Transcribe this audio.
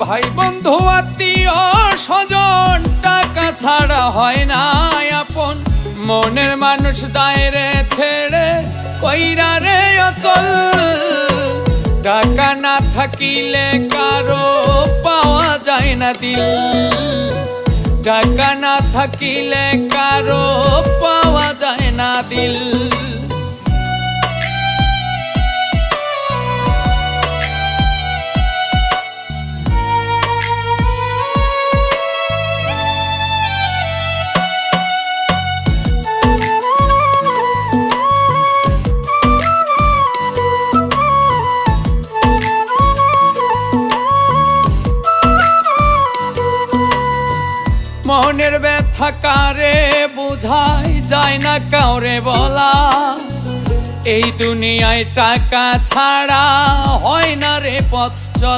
ভাই বন্ধু আত্মীয় স্বজন টাকা ছাড়া হয় না আপন। মনের মানুষ যায় রে ছেড়ে কইরা রে অচল। টাকা না থাকিলে কারো পাওয়া যায় না দিল। টাকা না থাকিলে কারো পাওয়া যায় না দিল। মনের ব্যথা কারে বুঝাই যায় না কাউরে বলা। এই দুনিয়ায় টাকা ছাড়া হয় না রে পথ